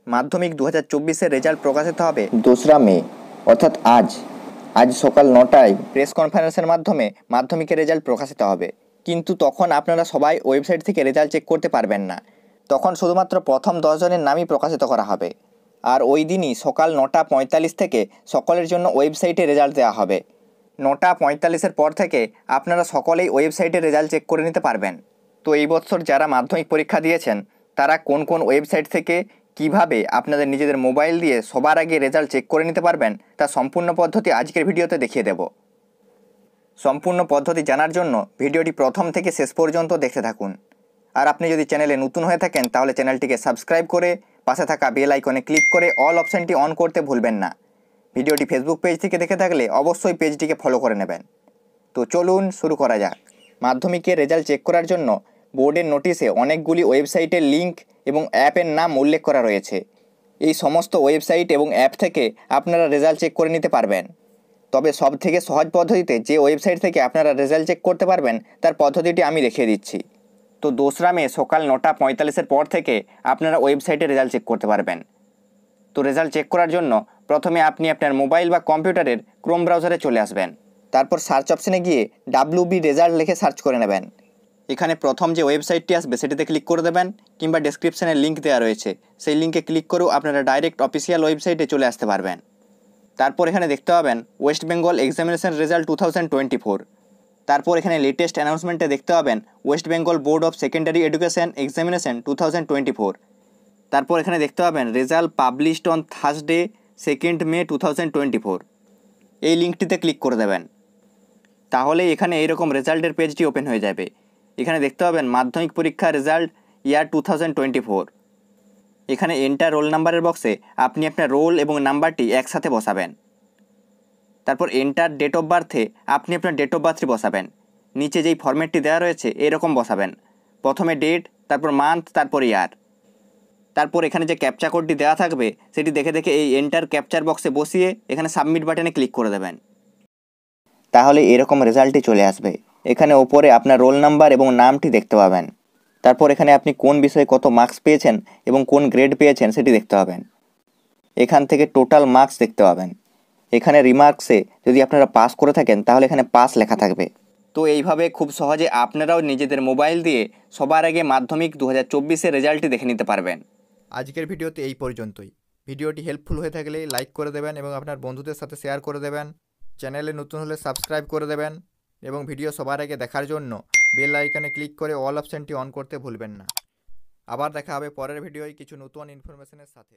মাধ্যমিক 2024-এর রেজাল্ট প্রকাশিত হবে 2রা মে অর্থাৎ আজ সকাল 9টায় প্রেস কনফারেন্সের মাধ্যমে মাধ্যমিকের রেজাল্ট প্রকাশিত হবে। কিন্তু তখন আপনারা সবাই ওয়েবসাইট থেকে রেজাল্ট চেক করতে পারবেন না। তখন শুধুমাত্র প্রথম 10 জনের নামই প্রকাশিত করা হবে। আর ওই দিনই সকাল 9:45 থেকে সকলের জন্য ওয়েবসাইটে রেজাল্ট দেওয়া হবে। 9:45-এর পর থেকে আপনারা সকলেই ওয়েবসাইটে রেজাল্ট চেক করে নিতে পারবেন। তো এই বছর যারা মাধ্যমিক পরীক্ষা দিয়েছেন তারা কোন কোন ওয়েবসাইট থেকে কিভাবে আপনাদের নিজেদের মোবাইল দিয়ে সবার আগে রেজাল্ট চেক করে নিতে পারবেন তা সম্পূর্ণ পদ্ধতি আজকের ভিডিওতে দেখিয়ে দেব। সম্পূর্ণ পদ্ধতি জানার জন্য ভিডিওটি প্রথম থেকে শেষ পর্যন্ত দেখতে থাকুন। আর আপনি যদি চ্যানেলে নতুন হয়ে থাকেন তাহলে চ্যানেলটিকে সাবস্ক্রাইব করে পাশে থাকা বেল আইকনে ক্লিক করে অল অপশানটি অন করতে ভুলবেন না। ভিডিওটি ফেসবুক পেজ থেকে দেখে থাকলে অবশ্যই পেজটিকে ফলো করে নেবেন। তো চলুন শুরু করা যাক। মাধ্যমিকের রেজাল্ট চেক করার জন্য বোর্ডের নোটিশে অনেকগুলি ওয়েবসাইটের লিঙ্ক এবং অ্যাপের নাম উল্লেখ করা রয়েছে। এই সমস্ত ওয়েবসাইট এবং অ্যাপ থেকে আপনারা রেজাল্ট চেক করে নিতে পারবেন। তবে সবথেকে সহজ পদ্ধতিতে যে ওয়েবসাইট থেকে আপনারা রেজাল্ট চেক করতে পারবেন তার পদ্ধতিটি আমি দেখিয়ে দিচ্ছি। তো 2রা মে সকাল 9:45-এর পর থেকে আপনারা ওয়েবসাইটে রেজাল্ট চেক করতে পারবেন। তো রেজাল্ট চেক করার জন্য প্রথমে আপনি আপনার মোবাইল বা কম্পিউটারের ক্রোম ব্রাউজারে চলে আসবেন। তারপর সার্চ অপশানে গিয়ে WB রেজাল্ট লিখে সার্চ করে নেবেন। এখানে প্রথম যে ওয়েবসাইটটি আসবে সেটিতে ক্লিক করে দেবেন, কিংবা ডেসক্রিপশানে লিঙ্ক দেওয়া রয়েছে সেই লিঙ্কে ক্লিক করেও আপনারা ডাইরেক্ট অফিসিয়াল ওয়েবসাইটে চলে আসতে পারবেন। তারপর এখানে দেখতে পাবেন ওয়েস্ট বেঙ্গল এক্সামিনেশন রেজাল্ট 2024। তারপর এখানে লেটেস্ট অ্যানাউন্সমেন্টে দেখতে পাবেন West Bengal board of secondary education examination 2024। তারপর এখানে দেখতে পাবেন result published on Thursday 2nd মে 2024। এই লিঙ্কটিতে ক্লিক করে দেবেন। তাহলেই এখানে এইরকম রেজাল্টের পেজটি ওপেন হয়ে যাবে। এখানে দেখতে পাবেন মাধ্যমিক পরীক্ষা রেজাল্ট ইয়ার 2024। এখানে এন্টার রোল নাম্বারের বক্সে আপনি আপনার রোল এবং নাম্বারটি একসাথে বসাবেন। তারপর এন্টার ডেট অফ বার্থে আপনি আপনার ডেট অফ বার্থটি বসাবেন। নিচে যেই ফরম্যাটটি দেওয়া রয়েছে এরকম বসাবেন, প্রথমে ডেট, তারপর মান্থ, তারপর ইয়ার। তারপর এখানে যে ক্যাপচা কোডটি দেওয়া থাকবে সেটি দেখে দেখে এই এন্টার ক্যাপচার বক্সে বসিয়ে এখানে সাবমিট বাটনে ক্লিক করে দেবেন। তাহলে এরকম রেজাল্টটি চলে আসবে। এখানে ওপরে আপনার রোল নাম্বার এবং নামটি দেখতে পাবেন। তারপর এখানে আপনি কোন বিষয়ে কত মার্কস পেয়েছেন এবং কোন গ্রেড পেয়েছেন সেটি দেখতে পাবেন। এখান থেকে টোটাল মার্কস দেখতে পাবেন। এখানে রিমার্কসে যদি আপনারা পাস করে থাকেন তাহলে এখানে পাস লেখা থাকবে। তো এইভাবে খুব সহজে আপনারাও নিজেদের মোবাইল দিয়ে সবার আগে মাধ্যমিক 2024-এর রেজাল্টটি দেখে নিতে পারবেন। আজকের ভিডিওতে এই পর্যন্তই। ভিডিওটি হেল্পফুল হয়ে থাকলে লাইক করে দেবেন এবং আপনার বন্ধুদের সাথে শেয়ার করে দেবেন। চ্যানেলে নতুন হলে সাবস্ক্রাইব করে দেবেন এবং ভিডিও সবার আগে দেখার জন্য বেল আইকনে ক্লিক করে অল অপশানটি অন করতে ভুলবেন না। আবার দেখা হবে পরের ভিডিওয় কিছু নতুন ইনফরমেশনের সাথে।